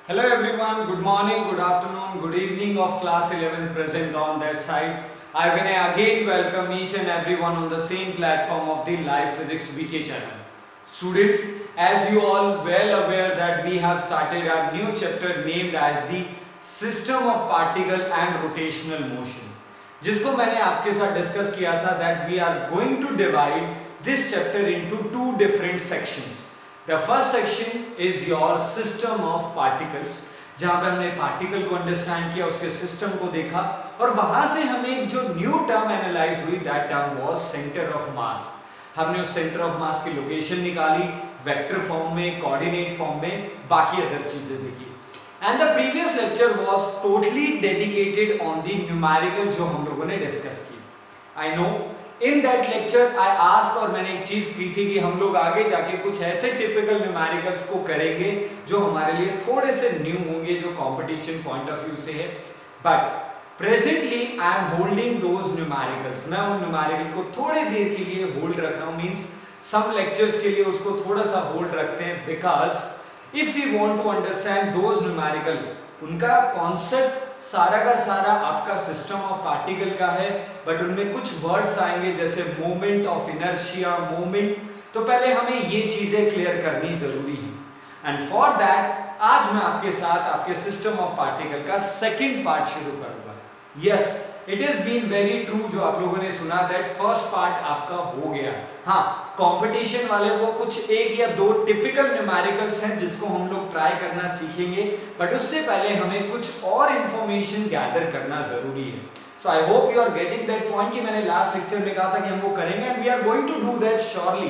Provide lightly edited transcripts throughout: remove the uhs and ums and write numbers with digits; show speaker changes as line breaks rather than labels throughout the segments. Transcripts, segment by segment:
Hello everyone, good morning, good afternoon, good evening of class 11 present on their side. I will again welcome each and everyone on the same platform of the Live Physics VK channel. Students, as you all well aware that we have started our new chapter named as the System of Particle and Rotational Motion. जिसको मैंने आपके साथ discuss किया था that we are going to divide this chapter into two different sections. The first section is your system of particles, जहाँ पे हमने particle को अंडरस्टैंड किया, उसके सिस्टम को देखा और वहां से हमें एक जो न्यू टर्म एनालाइज हुई, that term was centre of mass. हमने उस सेंटर ऑफ मास की लोकेशन निकाली वेक्टर फॉर्म में, कोऑर्डिनेट फॉर्म में, बाकी अदर चीजें देखी. And the previous lecture was totally dedicated on the numerical जो हम लोगों ने डिस्कस की. I know in that lecture I ask, और मैंने एक चीज की थी कि हम लोग आगे जाके कुछ ऐसे टिपिकल न्यूमेरिकल्स को करेंगे जो हमारे लिए थोड़े से न्यू होंगे, जो कंपटीशन पॉइंट ऑफ व्यू से है. But presently I am holding those numericals. मैं उन न्यूमेरिकल को थोड़ी देर के लिए होल्ड रख रहा हूँ, मीन्स सम लेक्चर्स के लिए उसको थोड़ा सा होल्ड रखते हैं, because if you want to understand those numerical, उनका कॉन्सेप्ट सारा का सारा आपका सिस्टम ऑफ पार्टिकल का है, बट उनमें कुछ वर्ड्स आएंगे जैसे मोमेंट ऑफ इनर्शिया, मोमेंट. तो पहले हमें ये चीजें क्लियर करनी जरूरी है. एंड फॉर दैट आज मैं आपके साथ आपके सिस्टम ऑफ पार्टिकल का सेकंड पार्ट शुरू करूंगा. Yes, it is been very true जो आप लोगों ने सुना दैट फर्स्ट पार्ट आपका हो गया. हाँ, कंपटीशन वाले वो कुछ एक या दो टिपिकल न्यूमेरिकल्स हैं जिसको हम लोग ट्राई करना सीखेंगे, बट उससे पहले हमें कुछ और इंफॉर्मेशन गैदर करना जरूरी है. So I hope you are getting that point कि मैंने लास्ट लेक्चर में कहा था कि हम वो करेंगे, and we are going to do that surely,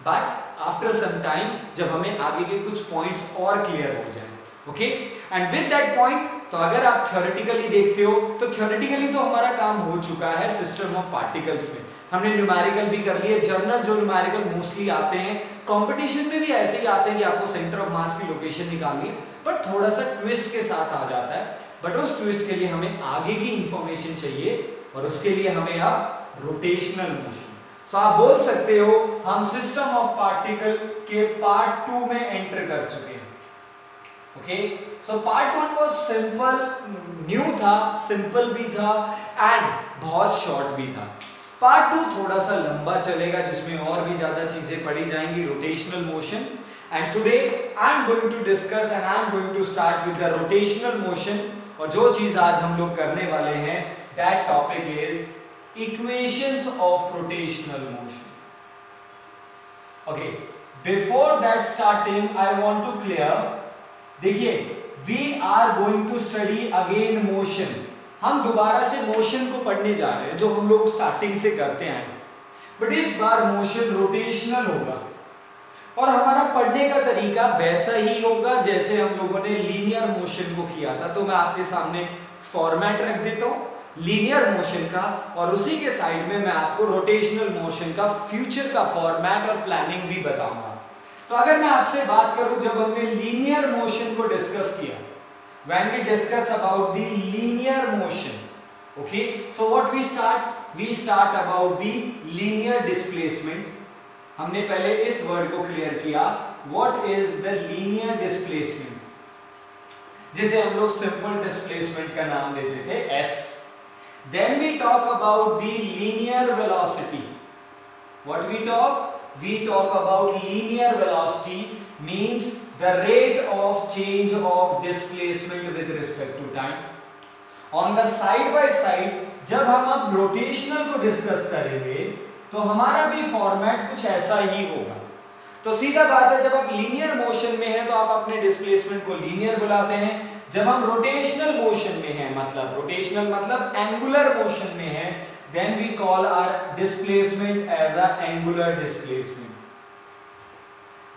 but after some time जब हमें आगे के कुछ पॉइंट्स और क्लियर हो जाए. Okay, and with that point, तो अगर आप थ्योरेटिकली देखते हो तो थ्योरेटिकली तो हमारा काम हो चुका है सिस्टम ऑफ पार्टिकल्स में. हमने न्यूमेरिकल भी कर लिए. जर्नल जो न्यूमेरिकल मोस्टली आते हैं, कंपटीशन में भी ऐसे ही आते हैं कि आपको सेंटर ऑफ मास की लोकेशन निकालनी है, पर थोड़ा सा ट्विस्ट के साथ आ जाता है. बट उस ट्विस्ट के लिए हमें आगे की इंफॉर्मेशन चाहिए, और उसके लिए हमें अब रोटेशनल मोशन. सो आप बोल सकते हो हम सिस्टम ऑफ पार्टिकल के पार्ट 2 में एंटर कर चुके हैं. Okay, so part 1 was simple, new था, सिंपल भी था एंड बहुत शॉर्ट भी था. पार्ट 2 थोड़ा सा लंबा चलेगा जिसमें और भी ज्यादा चीजें पढ़ी जाएंगी, rotational motion. And today I am going to discuss and I am going to start with the rotational motion. और जो चीज आज हम लोग करने वाले हैं, that topic is equations of rotational motion. Okay, before that starting I want to clear, देखिए we are going to study again motion. हम दोबारा से मोशन को पढ़ने जा रहे हैं जो हम लोग स्टार्टिंग से करते हैं, बट इस बार मोशन रोटेशनल होगा. और हमारा पढ़ने का तरीका वैसा ही होगा जैसे हम लोगों ने लीनियर मोशन को किया था. तो मैं आपके सामने फॉर्मेट रख देता हूं लीनियर मोशन का, और उसी के साइड में मैं आपको रोटेशनल मोशन का फ्यूचर का फॉर्मेट और प्लानिंग भी बताऊंगा. तो अगर मैं आपसे बात करूं, जब हमने लीनियर मोशन को डिस्कस किया, when we discuss about the linear motion, okay, so what we start about the linear displacement. हमने पहले इस वर्ड को क्लियर किया, what is the linear displacement, जिसे हम लोग सिंपल डिस्प्लेसमेंट का नाम देते थे s. then we talk about the linear velocity. what we talk about linear velocity means the rate of change of displacement with respect to time. on the side by side जब हम अब rotational को discuss करेंगे तो हमारा भी format कुछ ऐसा ही होगा. तो सीधा बात है, जब आप लीनियर मोशन में हैं तो आप अपने डिस्प्लेसमेंट को लीनियर बुलाते हैं. जब हम रोटेशनल मोशन में हैं, मतलब रोटेशनल मतलब एंगुलर मोशन में हैं, then we call our displacement as a angular displacement.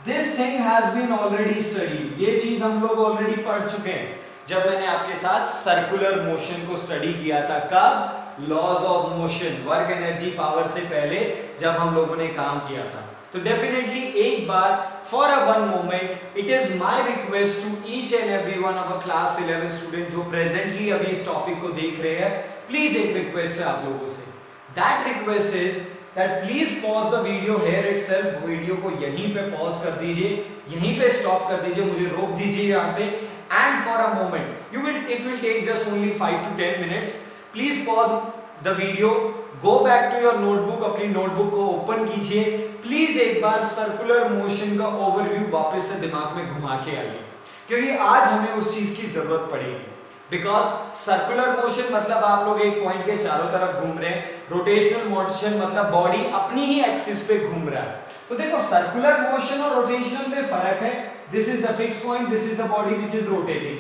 This thing has been already studied. ये चीज हम लोग ऑलरेडी पढ़ चुके हैं जब मैंने आपके साथ सर्कुलर मोशन को स्टडी किया था. कब? Laws of motion, work energy power से पहले जब हम लोगों ने काम किया था. तो डेफिनेटली एक बार for a one moment it is my request to each and every one of a class 11 student जो प्रेजेंटली अभी इस टॉपिक को देख रहे हैं, प्लीज एक रिक्वेस्ट है आप लोगों से. That request is that please pause the video here itself. Video को यहीं पे पॉज कर दीजिए, यहीं पे स्टॉप कर दीजिए, मुझे रोक दीजिए यहाँ पे, and for a moment it will take just only 5 to 10 minutes. Please pause the video, go back to your notebook, अपनी नोटबुक को ओपन कीजिए, प्लीज एक बार सर्कुलर मोशन का ओवरव्यू वापस से दिमाग में घुमा के आइए, क्योंकि आज हमें उस चीज की जरूरत पड़ेगी। बिकॉज सर्कुलर मोशन मतलब आप लोग एक पॉइंट के चारों तरफ घूम रहे हैं, रोटेशनल मोशन मतलब बॉडी अपनी ही एक्सिस पे घूम रहा है। तो देखो सर्कुलर मोशन और रोटेशनल में फर्क है। This is the fix point, this is the body which is rotating.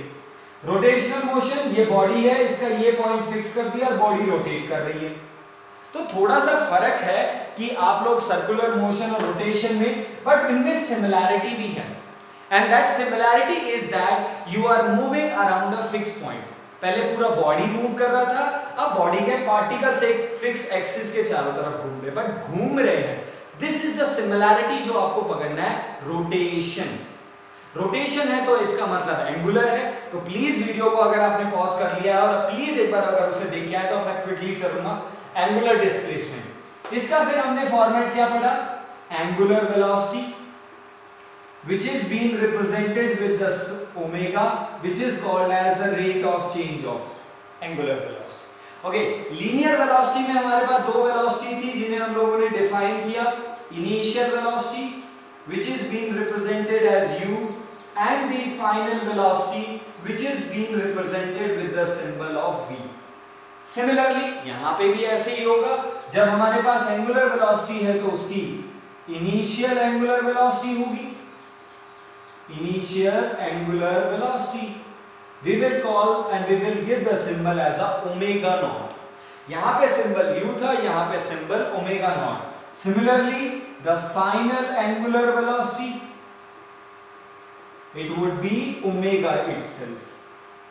Rotational motion ये बॉडी है, इसका ये पॉइंट फिक्स कर दिया और बॉडी रोटेट कर रही है। तो थोड़ा सा फर्क है कि आप लोग सर्कुलर मोशन और रोटेशन में, बट इनमें सिमिलैरिटी भी है। And that similarity is that you are moving around a fix point. पहले पूरा बॉडी मूव कर रहा था, अब बॉडी के पार्टिकल्स एक फिक्स एक्सिस के चारों तरफ घूम रहे, बट घूम रहे हैं। दिस इज द सिमिलैरिटी जो आपको पकड़ना है, रोटेशन। रोटेशन है तो इसका मतलब एंगुलर है। तो प्लीज वीडियो को अगर आपने पॉज कर लिया है और प्लीज एक बार अगर उसे देख के आए तो मैं क्विकली चलूंगा। एंगुलर डिस्प्लेसमेंट, इसका फिर हमने फॉर्मेट क्या पढ़ा, angular velocity which is being represented with the omega, which is called as the rate of change of angular velocity. Okay, linear velocity में हमारे पास दो velocity थी जिन्हें हम लोगों ने define किया, initial velocity which is being represented as u and the final velocity which is being represented with the symbol of v. Similarly यहाँ पे भी ऐसे ही होगा, जब हमारे पास angular velocity है तो उसकी initial angular velocity होगी, initial angular velocity we will call and we will give the symbol as a omega naught. यहाँ पे symbol u था, यहाँ पे symbol omega naught. Similarly the final angular velocity it would be omega itself.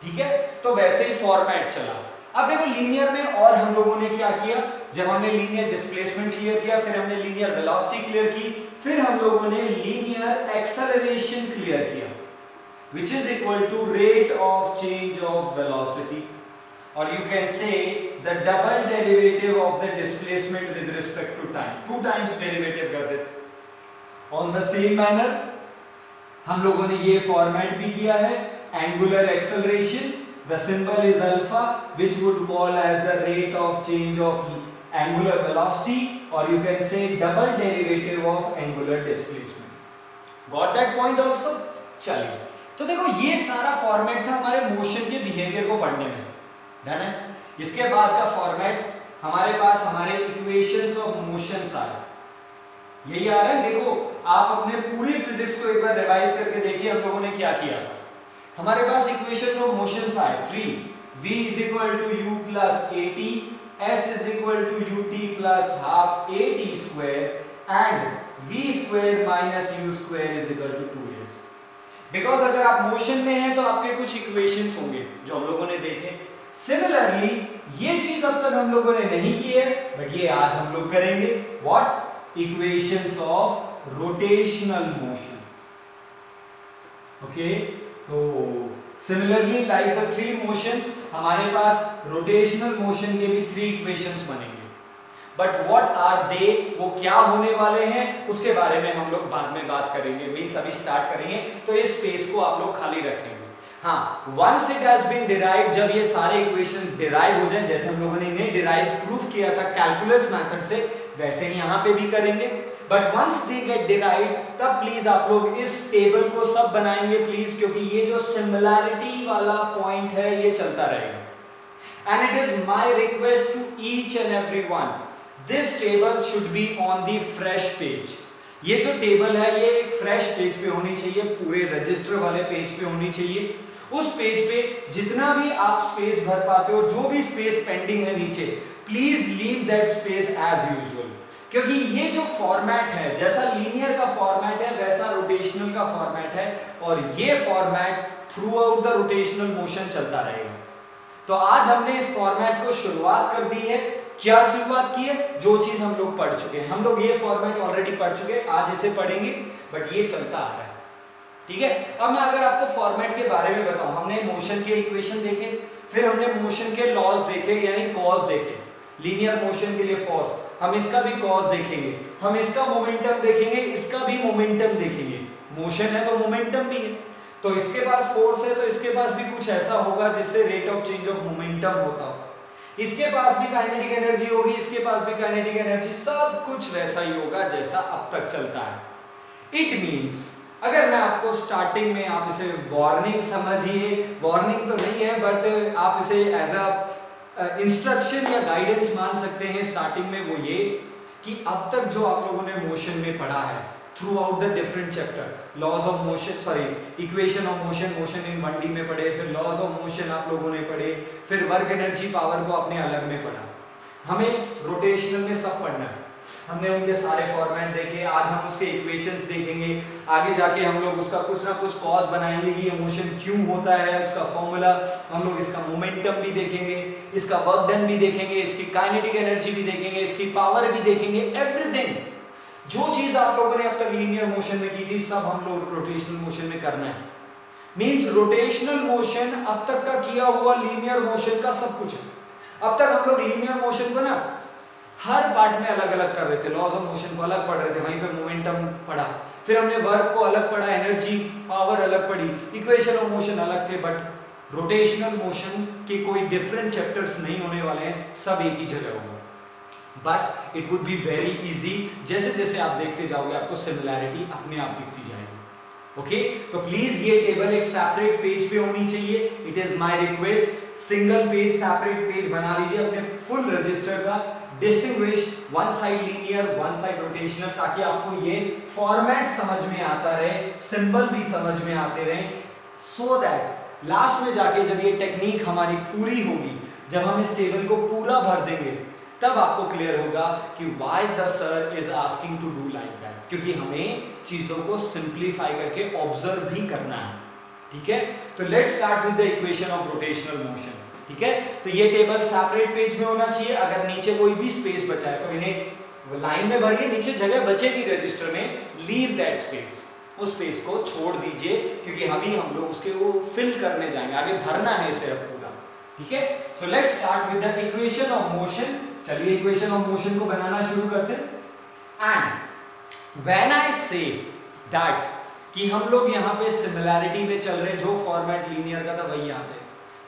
ठीक है, तो वैसे ही format चला। अब देखो लीनियर में और हम लोगों ने क्या किया, जब हमने लीनियर डिस्प्लेसमेंट क्लियर किया, फिर हमने लीनियर वेलोसिटी क्लियर की, फिर हम लोगों ने लीनियर एक्सेलरेशन क्लियर किया which is equal to rate of change of velocity, or you can say the double derivative of the displacement with respect to time, 2 times derivative कर देते। on the same manner हम लोगों ने ये format भी किया है, angular acceleration, the symbol is alpha which would call as the rate of change of angular velocity, or you can say double derivative of angular displacement. Got that point also? चलिए, तो देखो ये सारा format था हमारे motion के behaviour को पढ़ने में, डन है। इसके बाद का फॉर्मेट हमारे पास हमारे इक्वेशंस ऑफ मोशंस आ रहे, यही आ रहा है। देखो आप अपने पूरी फिजिक्स को एक बार रिवाइज करके देखिए हम लोगों ने क्या किया था। हमारे पास इक्वेशन ऑफ मोशंस आए 3, v is equal to u plus at, s is equal to ut plus half at square and v square minus u square is equal to 2s. Because अगर आप मोशन में हैं तो आपके कुछ equations होंगे जो हम लोगों ने देखे। सिमिलरली ये चीज अब तक हम लोगों ने नहीं की है, बट ये आज हम लोग करेंगे। What? Equations of rotational motion. Okay, तो सिमिलरली लाइक द 3 मोशंस, हमारे पास रोटेशनल मोशन के भी 3 इक्वेशंस बनेंगे। बट व्हाट आर दे, वो क्या होने वाले हैं उसके बारे में हम लोग बाद में बात करेंगे, मींस अभी स्टार्ट करेंगे तो इस स्पेस को आप लोग खाली रखेंगे। हाँ, once it has been derived, जब ये सारे इक्वेशन डिराइव हो जाए, जैसे हम लोगों ने इन्हें डिराइव प्रूफ किया था कैलकुलस मेथड से, वैसे ही यहाँ पे भी करेंगे। But once they get derived, तब प्लीज आप लोग इस टेबल को सब बनाएंगे प्लीज, क्योंकि ये जो सिमिलैरिटी वाला पॉइंट है ये चलता रहेगा। And it is my request to each and everyone, this table should be on the fresh page. ये जो टेबल है ये एक फ्रेश पेज पे होनी चाहिए, पूरे रजिस्टर वाले पेज पे होनी चाहिए। उस पेज पे जितना भी आप स्पेस भर पाते हो, जो भी स्पेस पेंडिंग है नीचे, please leave that space as usual, क्योंकि ये जो फॉर्मेट है, जैसा लीनियर का फॉर्मेट है वैसा रोटेशनल का फॉर्मेट है, और ये format through out the rotational motion चलता रहेगा। तो आज हमने इस फॉर्मेट को शुरुआत कर दी है। क्या शुरुआत की है? जो चीज हम लोग पढ़ चुके हैं, हम लोग ये फॉर्मेट ऑलरेडी पढ़ चुके हैं, आज इसे पढ़ेंगे, बट ये चलता आ रहा है। ठीक है, अब मैं अगर आपको फॉर्मेट के बारे में बताऊं, हमने मोशन के इक्वेशन देखे, फिर हमने मोशन के लॉज देखे, यानी कॉज देखे। लीनियर मोशन के लिए फोर्स, हम इसका भी कॉज देखेंगे, हम इसका मोमेंटम देखेंगे, इसका भी मोमेंटम देखेंगे। मोशन है तो मोमेंटम भी है। तो इसके पास फोर्स है तो इसके पास भी कुछ ऐसा होगा जिससे rate of change of momentum होता हो। इसके पास भी काइनेटिक एनर्जी होगी, इसके पास भी काइनेटिक एनर्जी, सब कुछ वैसा ही होगा जैसा अब तक चलता है। इट मींस अगर मैं आपको स्टार्टिंग में, आप इसे वार्निंग समझिए, वार्निंग तो नहीं है बट आप इसे एज अ इंस्ट्रक्शन या गाइडेंस मान सकते हैं स्टार्टिंग में, वो ये कि अब तक जो आप लोगों ने मोशन में पढ़ा है through the different chapter, laws of motion, sorry equation of motion, motion in 1D में पढ़े, फिर लॉज ऑफ मोशन आप लोगों ने पढ़े, फिर वर्क एनर्जी पावर को अपने अलग में पढ़ा। हमें रोटेशनल में सब पढ़ना है, हमने उनके सारे फॉर्मेट देखे, आज हम उसके इक्वेशंस देखेंगे, आगे जाके हम लोग उसका कुछ ना कुछ कॉज बनाएंगे कि ये मोशन क्यों होता है, उसका फॉर्मूला, हम लोग इसका मोमेंटम भी देखेंगे, इसका वर्क डन भी देखेंगे, इसकी काइनेटिक एनर्जी भी देखेंगे, इसकी पावर भी देखेंगे, एवरीथिंग। जो चीज आप लोगों ने अब तक लीनियर मोशन में की थी सब हम लोग रोटेशनल मोशन में करना है। मींस रोटेशनल मोशन अब तक का किया हुआ लीनियर मोशन का सब कुछ है। अब तक हम लोग लीनियर मोशन को ना हर पार्ट में अलग अलग कर रहे थे, लॉज ऑफ मोशन को अलग पढ़ रहे थे, वहीं पे मोमेंटम पढ़ा, फिर हमने वर्क को अलग पढ़ा, एनर्जी पावर अलग पढ़ी, इक्वेशन ऑफ मोशन अलग थे। बट रोटेशनल मोशन के कोई डिफरेंट चैप्टर्स नहीं होने वाले हैं, सब एक ही जगह होगा। But it would be very easy, जैसे जैसे आप देखते जाओगे आपको सिमिलैरिटी अपने आप दिखती जाएगी। ओके, तो प्लीज ये टेबल एक सेपरेट पेज पे होनी चाहिए, it is my request. Single page separate page बना लीजिए अपने फुल रजिस्टर का, distinguish one side linear one side rotational, ताकि आपको ये फॉर्मेट समझ में आता रहे, सिंबल भी समझ में आते रहे, सो दैट लास्ट में जाके जब ये टेक्निक हमारी पूरी होगी, जब हम इस टेबल को पूरा भर देंगे, तब आपको क्लियर होगा कि why the sir is asking to do like that, क्योंकि हमें चीजों को सिंप्लीफाई करके ऑब्जर्व भी करना है। ठीक है, तो let's start with the equation of rotational motion. ठीक है, तो ये टेबल सेपरेट पेज में होना चाहिए। अगर नीचे कोई भी स्पेस बचा है तो इन्हें लाइन में भरिए, नीचे जगह बचेगी रजिस्टर में, लीव दैट स्पेस, उस स्पेस को छोड़ दीजिए, क्योंकि अभी हम लोग उसके वो फिल करने जाएंगे, आगे भरना है इसे अब पूरा। ठीक है, so let's start with the equation of motion. चलिए इक्वेशन ऑफ मोशन को बनाना शुरू करते हैं। And when I say that कि हम लोग यहाँ पे सिमिलैरिटी में चल रहे, जो फॉर्मेट लीनियर का था वही यहाँ पे।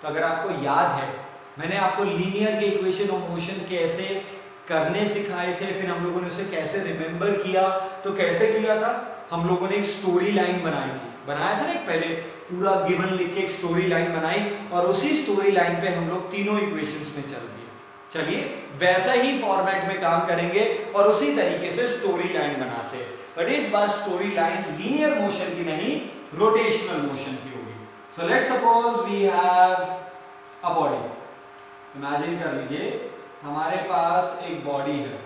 तो अगर आपको याद है, मैंने आपको लीनियर के इक्वेशन ऑफ मोशन कैसे करने सिखाए थे, फिर हम लोगों ने उसे कैसे रिमेंबर किया। तो कैसे किया था, हम लोगों ने एक स्टोरी लाइन बनाया था ना, एक पहले पूरा गिवन लिख के एक स्टोरी लाइन बनाई, और उसी स्टोरी लाइन पे हम लोग तीनों इक्वेशंस में चल दिए। चलिए वैसा ही फॉर्मेट में काम करेंगे और उसी तरीके से स्टोरी लाइन बनाते हैं, बट इस बार स्टोरी लाइन लीनियर मोशन की नहीं, रोटेशनल मोशन की होगी। So let's suppose we have a body. Imagine कर लीजिए हमारे पास एक बॉडी है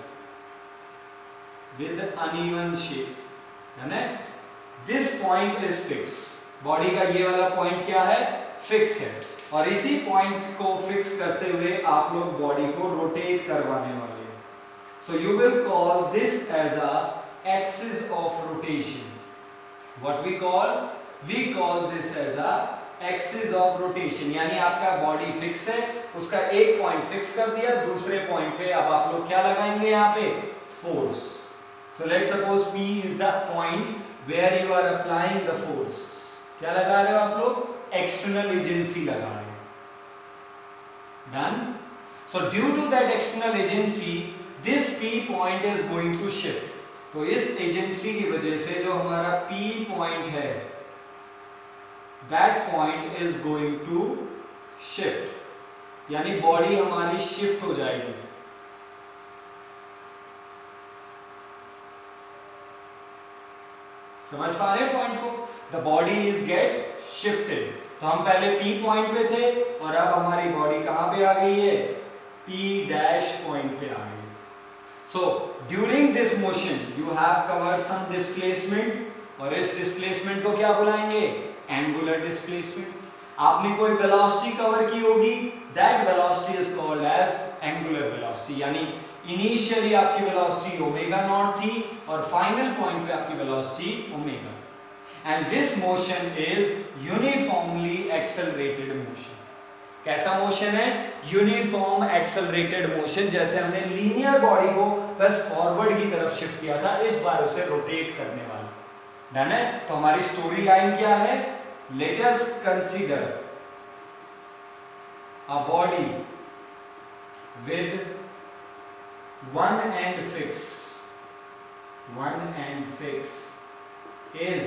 विद अनइवन शेप, है ना। This point is fix, body का ये वाला पॉइंट क्या है, फिक्स है, और इसी पॉइंट को फिक्स करते हुए आप लोग बॉडी को रोटेट करवाने वाले हैं। So you will call this as a axis of rotation. What we call this as a axis of rotation, यानी आपका बॉडी फिक्स है, उसका एक पॉइंट फिक्स कर दिया, दूसरे पॉइंट पे अब आप लोग क्या लगाएंगे यहाँ पे, force. So let's suppose P is the point where you are applying the force. क्या लगा रहे हो आप लोग, एक्सटर्नल एजेंसी लगा रहे हो। Done. So due to that external agency this P point is going to shift. तो इस एजेंसी की वजह से जो हमारा P पॉइंट है, that point is going to shift, यानी बॉडी हमारी शिफ्ट हो जाएगी। समझ पा रहे हैं पॉइंट को, the body is get shifted. तो हम पहले P पॉइंट पे थे और अब हमारी बॉडी कहां पे आ गई है, P डैश पॉइंट पे आ गई। So during this motion you have covered some displacement, और इस डिस्प्लेसमेंट को क्या बुलाएंगे, एंगुलर डिस्प्लेसमेंट। आपने कोई वेलोसिटी कवर की होगी, that velocity is called as angular velocity, यानी इनिशियली आपकी वेलोसिटी ओमेगा नॉट थी और फाइनल पॉइंट पे आपकी velocity omega, and this motion is uniformly accelerated motion. कैसा मोशन है, यूनिफॉर्म एक्सेलरेटेड मोशन। जैसे हमने लीनियर बॉडी को बस फॉरवर्ड की तरफ शिफ्ट किया था, इस बार उसे रोटेट करने वाला। डन है। तो हमारी स्टोरी लाइन क्या है, let us consider a body with one end fix is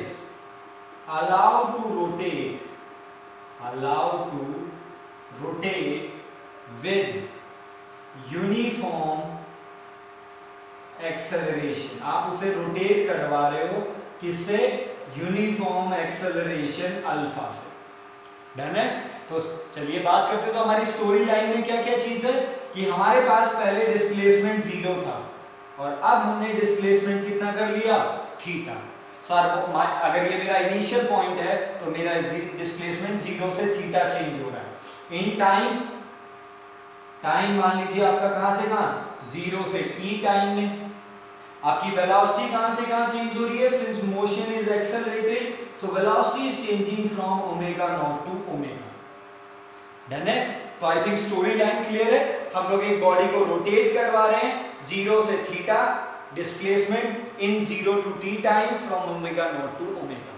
allowed to rotate with uniform acceleration. आप उसे रोटेट करवा रहे हो किससे? यूनिफॉर्म एक्सेलरेशन अल्फा से। डन है? तो चलिए बात करते हैं। तो हमारी स्टोरी लाइन में क्या क्या चीज है कि हमारे पास पहले डिस्प्लेसमेंट 0 था और अब हमने डिस्प्लेसमेंट कितना कर लिया? थीटा। सर अगर ये मेरा इनिशियल पॉइंट है तो मेरा डिस्प्लेसमेंट 0 से थीटा चेंज हो रहा है। इन टाइम मान लीजिए आपका कहां से कहां? 0 से t टाइम में। आपकी वेलोसिटी कहां से कहां चेंज हो रही है? Since motion is accelerated, so velocity is changing from omega not to omega. Done है? तो I think story line clear है। हम लोग एक बॉडी को रोटेट करवा रहे हैं 0 से theta, displacement in 0 to t time from omega not to omega,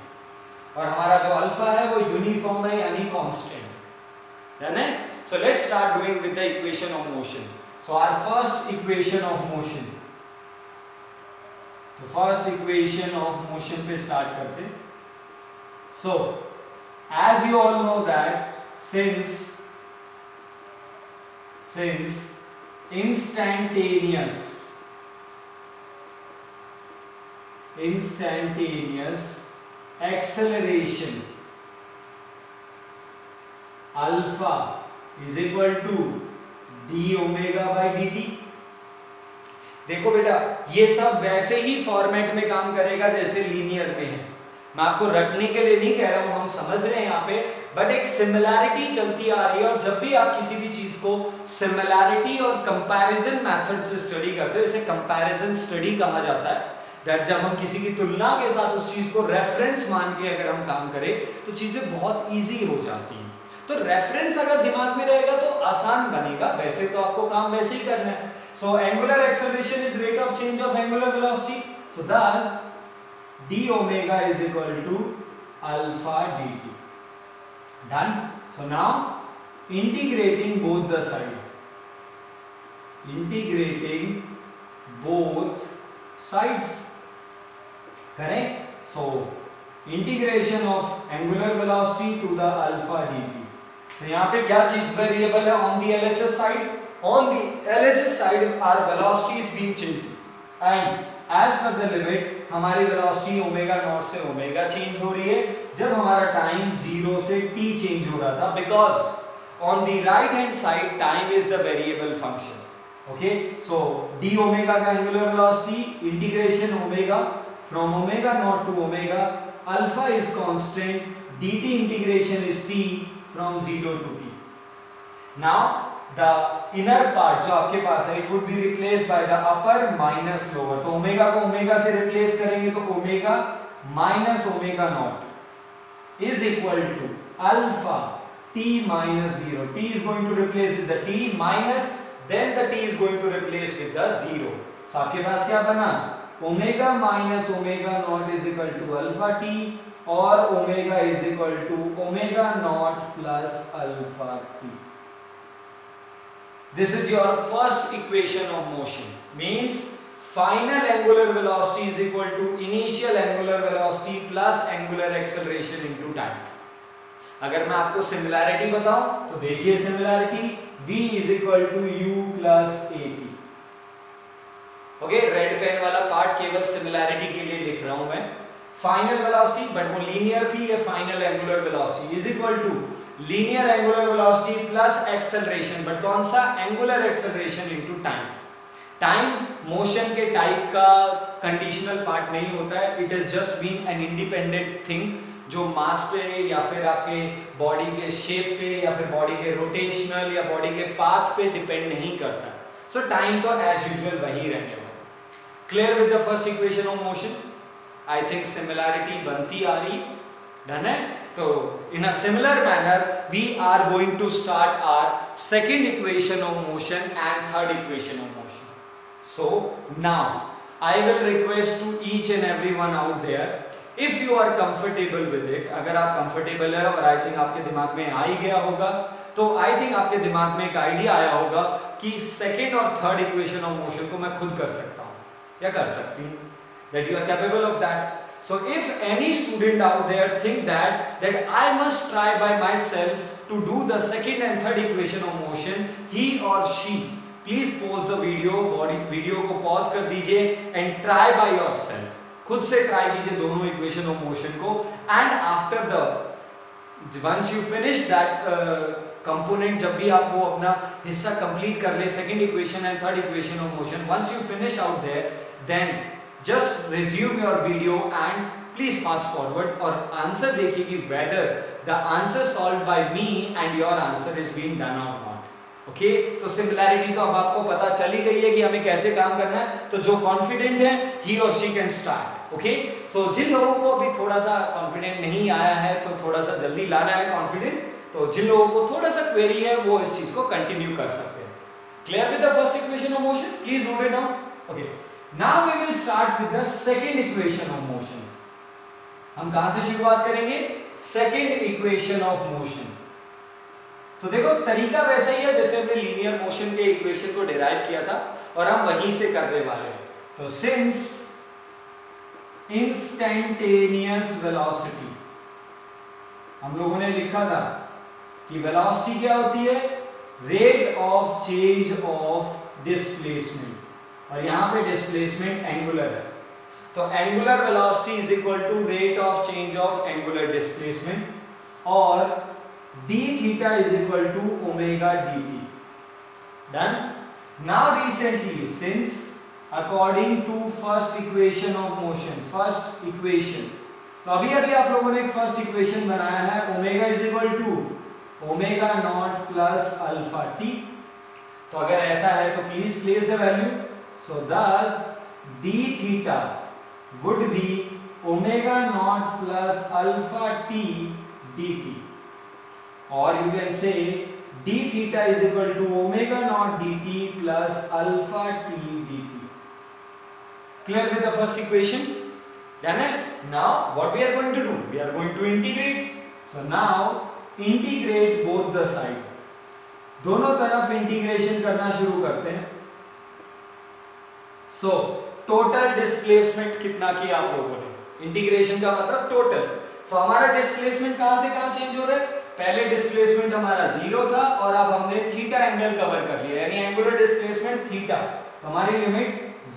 और हमारा जो अल्फा है वो यूनिफॉर्म है यानी कांस्टेंट। डन है? So let's start doing with the equation of motion. So our first equation of motion, तो first equation of motion पे start करते। So as you all know that since instantaneous acceleration alpha is equal to d omega by dt। देखो बेटा ये सब वैसे ही format में काम करेगा जैसे लीनियर में है। मैं आपको रटने के लिए नहीं कह रहा हूं, हम समझ रहे हैं यहाँ पे, बट एक सिमिलैरिटी चलती आ रही है। और जब भी आप किसी भी चीज को सिमिलैरिटी और कंपैरिजन मेथड से स्टडी करते हो, इसे कंपैरिजन स्टडी कहा जाता है। दैट जब हम किसी की तुलना के साथ उस चीज को रेफरेंस मान के अगर हम काम करें तो चीजें बहुत ईजी हो जाती हैं। तो रेफरेंस अगर दिमाग में रहेगा तो आसान बनेगा, वैसे तो आपको काम वैसे ही करना है। So angular acceleration is rate of change of angular velocity, so thus d omega is equal to alpha dt. Done? So now integrating both sides, correct? So integration of angular velocity to the alpha dt. तो यहाँ पे क्या चीज variable है? On the LHS side, our velocity is being changed and as per the limit हमारी velocity omega naught से omega change हो रही है जब हमारा टाइम 0 से t चेंज हो रहा था, because on the right hand side time is the variable function. Okay, so d omega का angular velocity integration omega from omega not to omega, alpha is constant, dt integration is t from 0 to t. Now the inner part जो आपके पास है it would be replaced by the upper minus lower. तो omega को omega से replace करेंगे तो omega minus omega naught is equal to alpha t minus 0. T is going to replace with the t minus, then the t is going to replace with the 0. So आपके पास क्या बना? Omega minus omega naught is equal to alpha t और omega is equal to omega naught plus alpha t. This is your first equation of motion, means final angular velocity is equal to initial angular velocity plus angular acceleration into time. अगर मैं आपको similarity बताऊं तो देखिए similarity v is equal to u plus at। Okay, red pen वाला part केवल similarity के लिए लिख रहा हूं मैं। फाइनल वेलोसिटी, बट वो लीनियर थी, ये final angular velocity is equal to linear angular velocity plus acceleration, but कौन सा? Angular acceleration into time. Time motion के टाइप का कंडीशनल पार्ट नहीं होता है, it is just been an independent thing जो मास पे या फिर आपके बॉडी के शेप पे या फिर बॉडी के रोटेशनल या बॉडी के पाथ पे डिपेंड नहीं करता। सो टाइम तो एज यूजुअल वही रहने वाला। Clear with the first equation of motion? I think similarity बनती आ रही। डन है? तो in a similar manner we are going to start our second equation of motion and third equation of motion. So now I will request to each and everyone out there, if you are comfortable with it, अगर आप comfortable है और I think आपके दिमाग में आ ही गया होगा, तो आई थिंक आपके दिमाग में एक आइडिया आया होगा कि सेकेंड और थर्ड इक्वेशन ऑफ मोशन को मैं खुद कर सकता हूं या कर सकती हूं, that you are capable of that. So if any student out there think that I must try by myself to do the second and third equation of motion, he or she please pause the video को pause कर दीजिए and try by yourself. खुद से try कीजिए दोनों equation of motion को, and after the once you finish that component, जब भी आप वो अपना हिस्सा कंप्लीट कर ले, second equation and third equation of motion, once you finish out there, then just resume your video and please fast forward और आंसर देखिए कि whether the answer solved by me and your answer is being done or not. Okay, तो similarity तो अब आपको पता चली गई है कि हमें कैसे काम करना है. तो जो कॉन्फिडेंट है he or she can start. Okay, तो जिन लोगों को अभी थोड़ा सा कॉन्फिडेंट नहीं आया है तो थोड़ा सा जल्दी लाना है कॉन्फिडेंट. तो जिन लोगों को थोड़ा सा क्वेरी है वो इस चीज को कंटिन्यू कर सकते हैं. Clear with the first equation of motion? Please note it down. Okay, now we will start with the second equation of motion. हम कहां से शुरुआत करेंगे? second equation of motion. तो देखो तरीका वैसा ही है जैसे हमने लीनियर मोशन के इक्वेशन को डिराइव किया था और हम वहीं से करने वाले हैं. तो since instantaneous velocity, हम लोगों ने लिखा था कि वेलोसिटी क्या होती है? Rate of change of displacement, और यहां पे डिस्प्लेसमेंट एंगुलर है. तो angular velocity is equal to rate of change of angular displacement, और d theta is equal to omega dt. Done. Now recently since according to first equation of motion, first equation, तो अभी आप लोगों ने एक first equation बनाया है, omega is equal to omega naught plus alpha t. तो अगर ऐसा है तो please place the value. So thus d theta would be omega naught plus alpha t dt, or you can say d theta is equal to omega naught dt plus alpha t dt. Clear with the first equation? Done it? Now what we are going to do? We are going to integrate. So now integrate both the side. दोनों तरफ integration करना शुरू करते हैं. So total displacement कितना किया आप लोगों ने? इंटीग्रेशन का मतलब टोटल. सो हमारा डिस्प्लेसमेंट कहां से कहां चेंज हो रहा है? पहले डिस्प्लेसमेंट हमारा 0 था और अब हमने थीटा एंगल कवर कर लिया, यानी एंगुलर डिस्प्लेसमेंट थीटा. तो हमारी लिमिट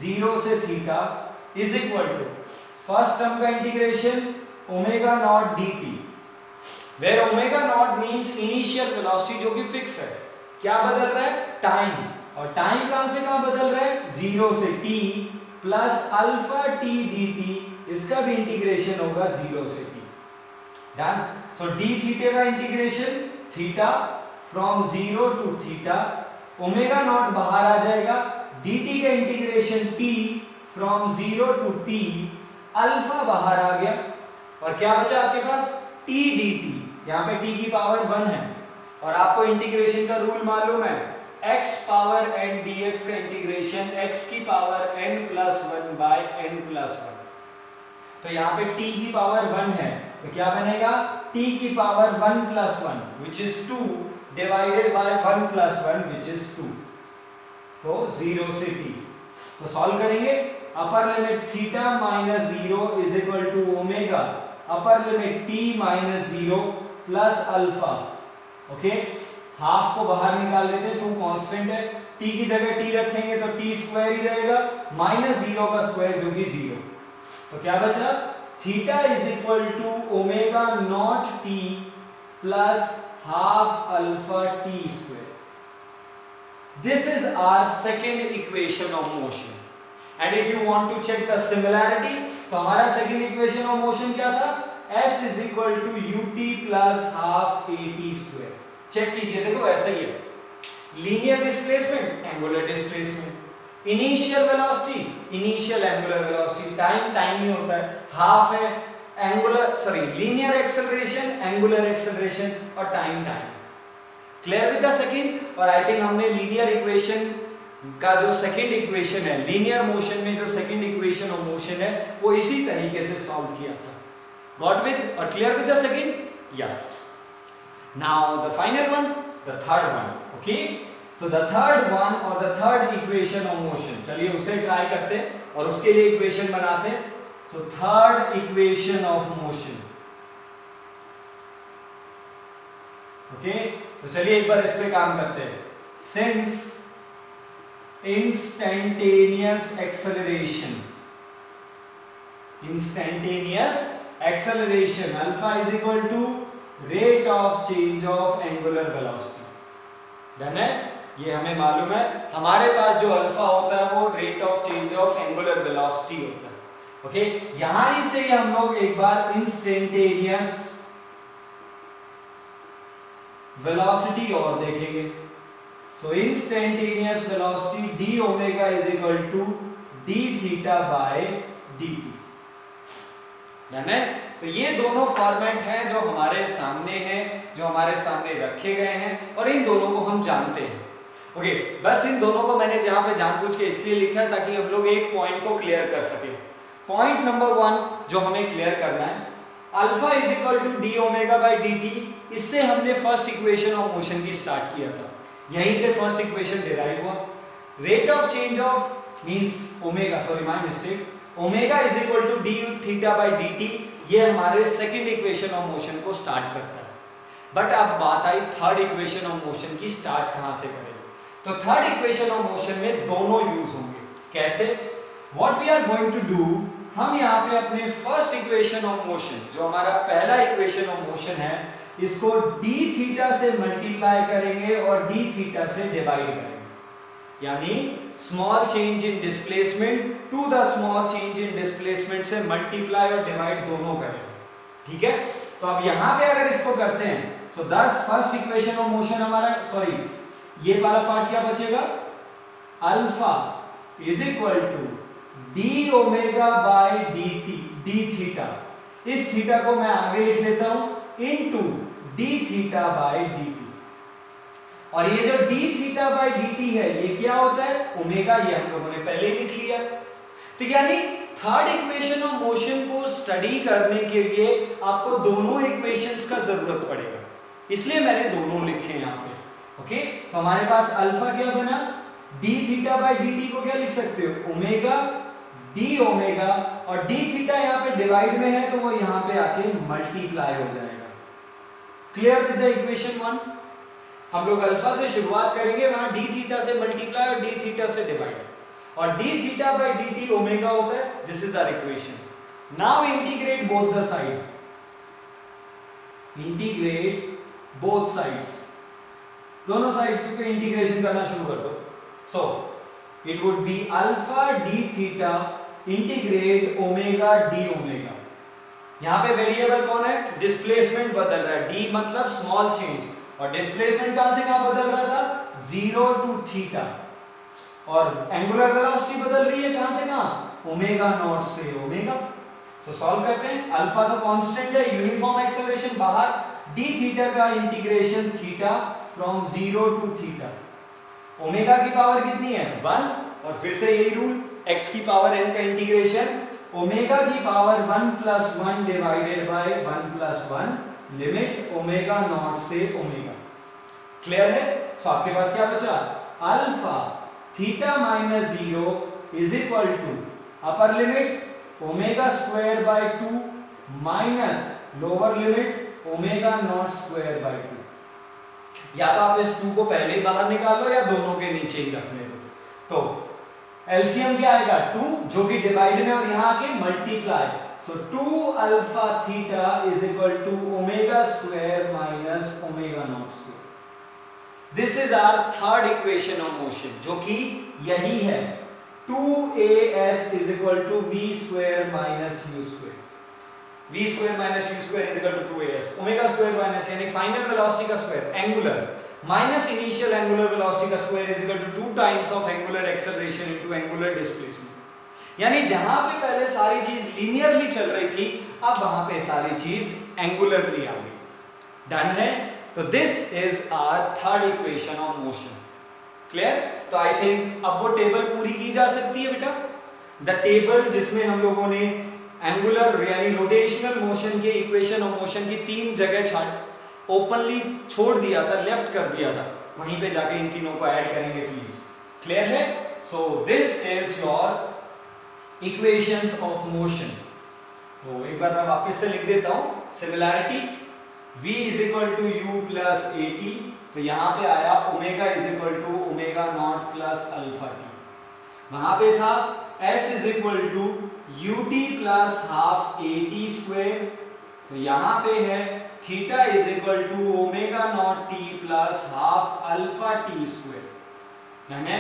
0 से theta is equal to first term का integration omega not dt, where omega not means initial velocity जो कि फिक्स है. क्या बदल रहा है? टाइम. और टाइम कहां से कहां बदल रहा है? 0 से t plus alpha t dt, इसका भी इंटीग्रेशन होगा 0 से t. डन. सो d थीटा का integration theta from 0 to theta, omega naught बाहर आ जाएगा, dt का integration t from 0 to t, alpha बाहर आ गया, और क्या बचा आपके पास? t dt. यहां पे t की पावर 1 है और आपको इंटीग्रेशन का रूल मालूम है, x पावर n dx का इंटीग्रेशन x की power n plus 1 by n plus 1. तो यहाँ पे t की पावर 1 है तो क्या बनेगा? t की power 1 plus 1 which is 2 divided by 1 plus 1 which is 2. तो 0 से t. तो सॉल्व करेंगे. Upper limit theta minus 0 is equal to omega upper limit t minus 0 plus alpha. Okay, half को बाहर निकाल लेते हैं, 2 कांस्टेंट है, t की जगह t रखेंगे तो t स्क्वायर ही रहेगा, माइनस 0 का स्क्वायर जो कि 0. तो क्या बचा? Theta is equal to omega naught t plus half alpha t square. This is our second equation of motion. And if you want to check the similarity, तो हमारा second equation of motion क्या था? s is equal to ut plus half at square. Check कीजिए, देखो ऐसा ही है. Linear displacement, angular displacement, initial velocity, initial angular velocity, time ही होता है, हाफ है angular linear acceleration, angular acceleration और time. Clear with the second. और आई थिंक हमने लीनियर इक्वेशन का जो सेकंड इक्वेशन है, लीनियर मोशन में जो सेकंड इक्वेशन ऑफ मोशन है, वो इसी तरीके से सॉल्व किया था. Got with or clear with the second? Yes. Now the final one, the third one. Okay. So the third one or the third equation of motion. चलिए उसे try करते हैं और उसके लिए equation बनाते हैं. So third equation of motion. Okay. तो चलिए एक बार इस पे काम करते हैं. Since instantaneous acceleration alpha is equal to rate of change of angular velocity. Done है? ये हमें मालूम है. हमारे पास जो अल्फा होता है वो rate of change of angular velocity होता है. ओके. यहां ही से हम लोग एक बार इंस्टेंटेनियस वेलोसिटी और देखेंगे. So instantaneous velocity d omega is equal to d theta by dt. Done है? तो ये दोनों फॉर्मेट हैं जो हमारे सामने हैं, जो हमारे सामने रखे गए हैं और इन दोनों को हम जानते हैं. ओके. बस इन दोनों को मैंने जहां पे जानबूझ के इसलिए लिखा है ताकि हम लोग एक पॉइंट को क्लियर कर सके. पॉइंट नंबर 1 जो हमें क्लियर करना है, alpha is equal to d omega by d t. इससे हमने फर्स्ट इक्वेशन ऑफ मोशन की स्टार्ट किया था. यहीं से फर्स्ट इक्वेशन डिराइव हुआ. Rate of change of means omega, sorry my mistake, omega is equal to d theta by d t. ये हमारे सेकंड इक्वेशन ऑफ मोशन को स्टार्ट करता है. बट अब बात आई थर्ड इक्वेशन ऑफ मोशन की, स्टार्ट कहां से करें. तो थर्ड इक्वेशन ऑफ मोशन में दोनों यूज होंगे. कैसे? What we are going to do, हम यहाँ पे अपने फर्स्ट इक्वेशन ऑफ मोशन, जो हमारा पहला इक्वेशन ऑफ मोशन है, इसको d थीटा से मल्टीप्लाई करेंगे और d थीटा से डिवाइड करेंगे. यानी small change in displacement to the small change in displacement से मल्टीप्लाई और डिवाइड दोनों करेंगे. ठीक है. तो अब यहाँ पे अगर इसको करते हैं, so this first equation of motion हमारा, सॉरी ये वाला पार्ट क्या बचेगा, alpha is equal to d omega by d t, d theta. इस थीटा को मैं आगे लिख लेता हूं into d theta by d t. और ये जो d theta by d t है ये क्या होता है, ओमेगा. ये हम लोगों ने पहले लिख लिया. तो यानी थर्ड इक्वेशन ऑफ मोशन को स्टडी करने के लिए आपको दोनों इक्वेशंस का जरूरत पड़ेगा, इसलिए मैंने दोनों लिखे यहाँ पे. ओके. तो हमारे पास अल्फा क्या बना, D theta by d T को क्या लिख सकते हो, ओमेगा डी ओमेगा, और डी थीटा यहाँ पे डिवाइड में है तो वो यहाँ पे आके मल्टीप्लाई हो जाएगा. Clear with the equation 1. हम लोग अल्फा से शुरुआत करेंगे, वहां डी थीटा से मल्टीप्लाई और डी थीटा से डिवाइड, और d theta by d t omega होता है. This is our equation. Now integrate both the side, integrate both sides, दोनों साइड्स पे इंटीग्रेशन करना शुरू कर दो. So it would be alpha d theta integrate omega d omega. यहां पे वेरिएबल कौन है, डिस्प्लेसमेंट बदल रहा है. डी मतलब स्मॉल चेंज, और डिस्प्लेसमेंट कहां से कहां बदल रहा था, 0 टू थीटा, और एंगुलर वेलोसिटी बदल रही है कहां से कहां, ओमेगा नॉट से ओमेगा. सो सॉल्व करते हैं. अल्फा तो कांस्टेंट है, यूनिफॉर्म एक्सेलरेशन बाहर, डी थीटा का integration theta from 0 to theta. Omega की पावर कितनी है, 1, और फिर से यही रूल, x की पावर n का इंटीग्रेशन ओमेगा की power 1 plus 1 divided by 1 plus 1 limit omega naught से ओमेगा. क्लियर है. सो आपके पास क्या बचा, alpha theta minus 0 is equal to upper limit omega square by 2 minus lower limit omega naught square by 2. या तो आप इस 2 को पहले ही बाहर निकालो या दोनों के नीचे ही रखने दो. तो एलसीएम क्या आएगा, 2 जो कि डिवाइड में और यहां आके multiply. So 2 alpha theta is equal to omega square minus omega naught square. This is our third equation of motion, जो कि यही है, 2as is equal to v square minus u square. v square minus u square is equal to 2as. Omega square minus यानी final velocity का square, angular minus initial angular velocity का square is equal to 2 times of angular acceleration into angular displacement. यानी जहां पे पहले सारी चीज linearly चल रही थी, अब वहां पे सारी चीज एंगुलरली आ गई. डन है. तो this is our third equation of motion. Clear. तो आई थिंक अब वो टेबल पूरी की जा सकती है बेटा. द टेबल जिसमें हम लोगों ने एंगुलर यानी रोटेशनल मोशन के इक्वेशन ऑफ मोशन की 3 जगह ओपनली छोड़ दिया था, लेफ्ट कर दिया था, वहीं पे जाके इन तीनों को ऐड करेंगे प्लीज। क्लियर है? So this is your equations of motion. तो एक बार मैं वापस से लिख देता हूं। Similarity v is equal to u plus a t, तो यहां पे आया omega is equal to omega naught plus alpha t. वहां पे था s is equal to u t plus half a t square, तो यहां पे है theta is equal to omega naught t plus half alpha T square. यानी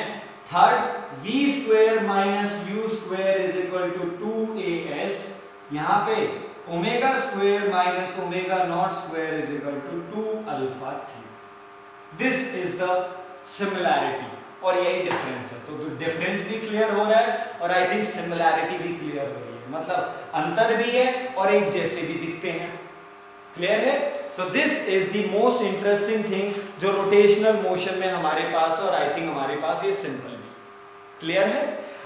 third v square minus U square is equal to 2as, यहां पे omega square minus omega naught square is equal to 2 alpha थी। This is the similarity और यही difference है। तो difference भी clear हो रहा है और आई थिंक सिमिलैरिटी भी क्लियर हो रही है, मतलब अंतर भी है और एक जैसे भी दिखते हैं। क्लियर है? So this is the most interesting thing जो रोटेशनल मोशन में हमारे पास और आई थिंक हमारे पास ये सिंपल भी। क्लियर है?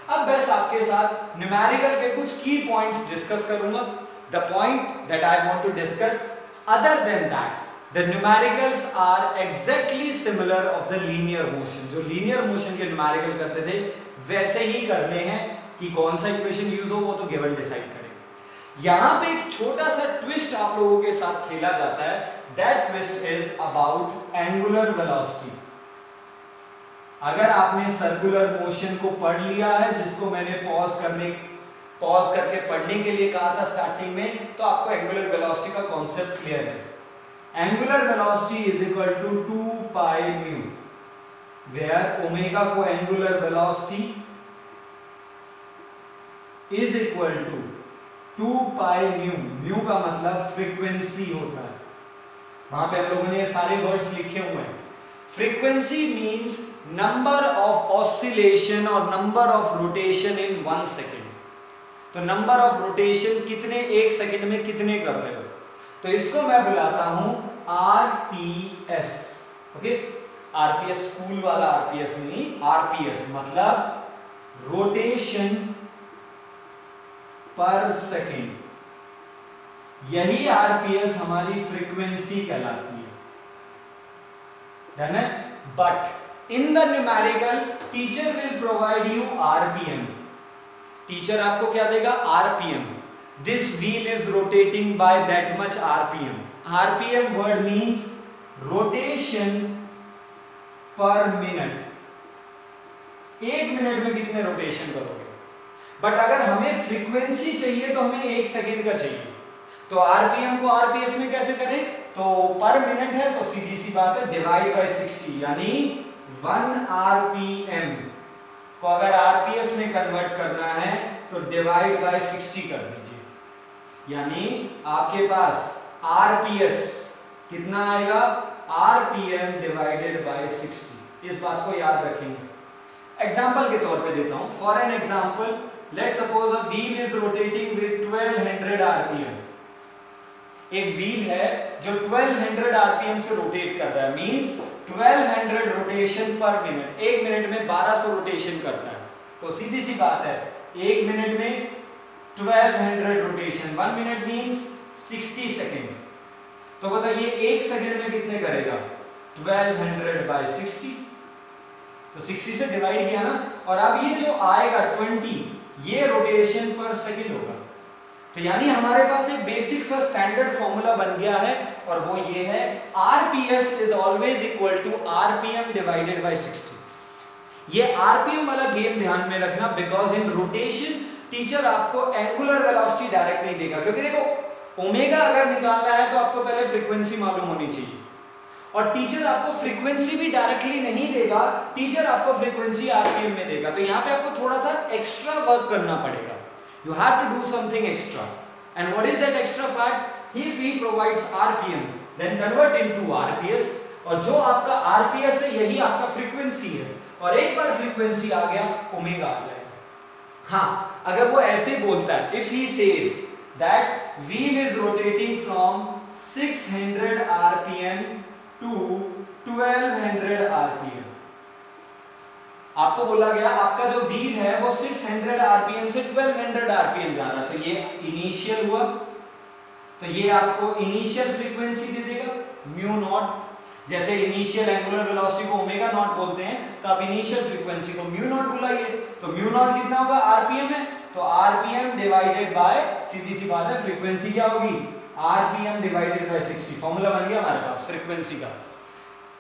अब बस आपके साथ न्यूमेरिकल के कुछ की पॉइंट्स डिस्कस करूंगा। The point that I want to discuss, other than that the numericals are exactly similar of the linear motion। जो linear motion के numerical करते थे वैसे ही करने हैं, कि कौन सा इक्वेशन यूज हो वो तो गिवन डिसाइड करें। यहां पे एक छोटा सा ट्विस्ट आप लोगों के साथ खेला जाता है, that twist is about angular velocity. अगर आपने सर्कुलर मोशन को पढ़ लिया है, जिसको मैंने पॉज करके पढ़ने के लिए कहा था स्टार्टिंग में, तो आपको एंगुलर वेलोसिटी का कॉन्सेप्ट क्लियर है। Angular velocity is equal to 2 pi mu, where omega को angular velocity is equal to 2 pi mu. Mu का मतलब फ्रीक्वेंसी होता है। वहां पे हम लोगों ने ये सारे वर्ड्स लिखे हुए हैं। Frequency means number of oscillation और number of rotation in 1 second. तो नंबर ऑफ रोटेशन कितने 1 सेकेंड में कितने कर रहे हो, तो इसको मैं बुलाता हूं आरपीएस। ओके, आरपीएस स्कूल वाला आरपीएस नहीं, आरपीएस मतलब रोटेशन पर सेकेंड। यही आरपीएस हमारी फ्रीक्वेंसी कहलाती है। डन है? But in the numerical teacher will provide you RPM. Teacher आपको क्या देगा? RPM. This wheel is rotating by that much RPM. RPM word means rotation per minute. 1 minute में कितने रोटेशन करोगे? बट अगर हमें फ्रीक्वेंसी चाहिए तो हमें 1 सेकेंड का चाहिए। तो आरपीएम को आरपीएस में कैसे करें? तो पर मिनट है तो सीधी सी बात है डिवाइड बाय 60, यानी 1 आरपीएम को अगर आरपीएस में कन्वर्ट करना है तो डिवाइड बाय 60 कर दीजिए, यानी आपके पास आरपीएस कितना आएगा? RPM divided by 60। इस बात को याद रखेंगे। एग्जांपल के तौर पे देता हूं। For an example, let's suppose a wheel is rotating with 1200 RPM. एक व्हील है जो 1200 आरपीएम से रोटेट कर रहा है, मींस 1200 रोटेशन पर मिनट। 1 मिनट में 1200 रोटेशन करता है। तो सीधी सी बात है, 1 मिनट में 1200 रोटेशन, 1 मिनट मींस 60 सेकेंड। तो बताइए 1 सेकेंड में कितने करेगा? 1200 बाय 60, तो 60 से डिवाइड किया ना। और अब ये जो आएगा 20, ये रोटेशन पर सेकेंड होगा। तो यानी हमारे पास एक बेसिक सा स्टैंडर्ड फॉर्मूला बन गया है, और वो ये है RPS is always equal to RPM divided by 60। ये आरपीएम वाला गेम ध्यान में रखना, बिकॉज इन रोटेशन टीचर आपको एंगुलर वेलोसिटी डायरेक्ट नहीं देगा, क्योंकि देखो ओमेगा अगर निकालना है तो आपको पहले फ्रीक्वेंसी मालूम होनी चाहिए, और टीचर आपको फ्रीक्वेंसी भी डायरेक्टली नहीं देगा, टीचर आपको फ्रीक्वेंसी आरपीएम में देगा। तो यहाँ पे आपको थोड़ा सा एक्स्ट्रा वर्क करना पड़ेगा। You have to do something extra, and what is that extra part? If he provides RPM, then convert into RPS, और जो आपका RPS है यही आपका फ्रीक्वेंसी है, और एक बार फ्रीक्वेंसी आ गया ओमेगा आ जाएगा। हाँ, अगर वो ऐसे बोलता है, if he says that wheel is rotating from 600 RPM to 1200 RPM, आप आपको बोला गया आपका जो व्हील है वो 600 आरपीएम से 1200 आरपीएम जा रहा है, तो ये इनिशियल हुआ, तो ये आपको इनिशियल फ्रीक्वेंसी दे देगा म्यू नॉट। जैसे इनिशियल एंगुलर वेलोसिटी को ओमेगा नॉट बोलते हैं, तो आप इनिशियल फ्रीक्वेंसी को म्यू नॉट बुलाइए। तो म्यू नॉट कितना होगा, आरपीएम है, तो आरपीएम डिवाइडेड बाय, सीधी सी बात है, फ्रीक्वेंसी क्या होगी, आरपीएम डिवाइडेड बाय 60। फॉर्मूला बन गया हमारे पास फ्रीक्वेंसी का,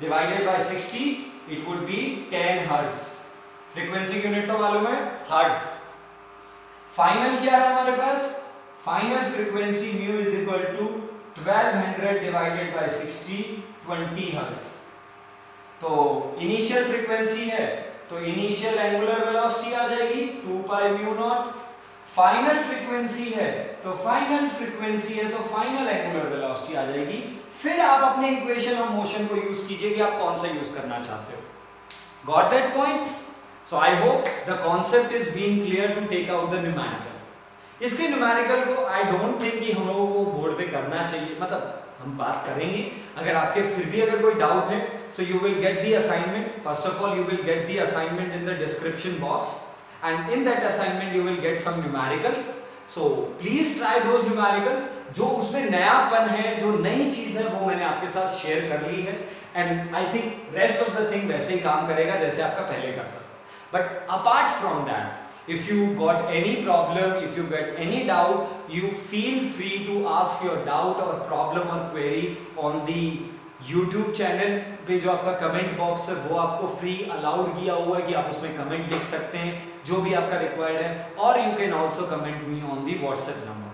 divided by 60 it would be 10 hertz. Frequency की यूनिट तो मालूम है, हर्ट्ज। फाइनल क्या है हमारे पास, final frequency mu is equal to 1200 divided by 60, 20 hertz. तो इनिशियल फ्रीक्वेंसी है तो इनिशियल एंगुलर वेलोसिटी आ जाएगी 2 pi mu naught. Final frequency है तो फाइनल फ्रीक्वेंसी है तो फाइनल एंगुलर वेलोसिटी आ जाएगी। फिर आप अपने इक्वेशन ऑफ मोशन को यूज कीजिए कि आप कौन सा यूज करना चाहते हो। Got that point? So I hope the concept is being clear to take out the numerical. इसके न्यूमेरिकल को आई डोंट थिंक कि हम लोगों को बोर्ड पे करना चाहिए, मतलब हम बात करेंगे। अगर आपके फिर भी अगर कोई डाउट है, so you will get the assignment. First of all, you will get the assignment in the description box, and in that assignment you will get some numericals. So please try those numericals. जो उसमें नयापन है, जो नई चीज है, वो मैंने आपके साथ शेयर कर ली है, and I think rest of the thing वैसे ही काम करेगा जैसे आपका पहले करता था। But apart from that, if you got any problem, if you get any doubt, you feel free to ask your doubt or problem or query on the YouTube channel पे। जो आपका कमेंट बॉक्स है वो आपको free allowed किया हुआ है कि आप उसमें कमेंट लिख सकते हैं जो भी आपका रिक्वायर्ड है, और you can also comment me on the WhatsApp number.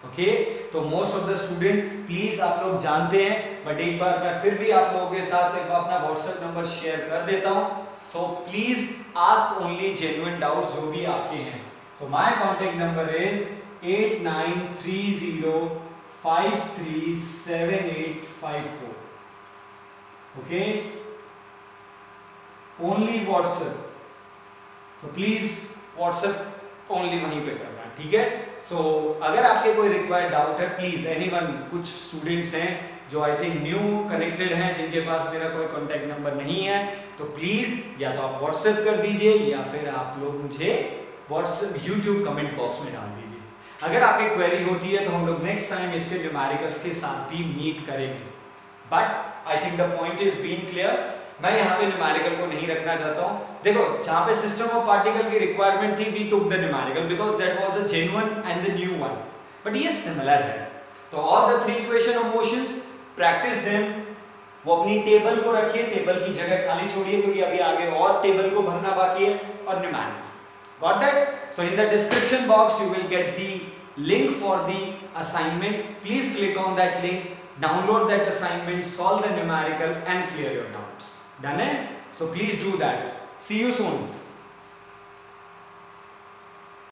Okay, तो most of the student please आप लोग जानते हैं, बट एक बार मैं फिर भी आप लोगों के साथ एक अपना व्हाट्सएप नंबर शेयर कर देता हूँ। So please ask only genuine doubts जो भी आपके हैं। So my contact number is 8930537854। okay, only WhatsApp, so please WhatsApp only वहीं पे करना, ठीक है। so अगर आपके कोई रिक्वायर्ड डाउट है, प्लीज एनीवन, कुछ स्टूडेंट्स हैं जो आई थिंक न्यू कनेक्टेड हैं जिनके पास मेरा कोई कॉन्टैक्ट नंबर नहीं है, तो प्लीज या तो आप व्हाट्सएप कर दीजिए या फिर आप लोग मुझे व्हाट्सएप यूट्यूब कमेंट बॉक्स में डाल दीजिए। अगर आपकी क्वेरी होती है तो हम लोग नेक्स्ट टाइम इसके न्यूमेरिकल्स के साथ भी मीट करेंगे। But I think the point is being clear. मैं यहाँ पे न्यूमेरिकल को नहीं रखना चाहता हूँ। देखो, जहाँ पे सिस्टम ऑफ पार्टिकल की रिक्वायरमेंट थी, we took the numerical because that was a genuine and the new one. But ये सिमिलर है, तो all the three equation of motions, practice them. वो अपनी टेबल को रखिए, टेबल की जगह खाली छोड़िए क्योंकि अभी आगे और टेबल को भरना बाकी है, और numerical. Got that? So in the description box you will get the link for the assignment. Please click on that link. Download that assignment, solve the numerical and clear your doubts. Done it? So please do that. See you soon.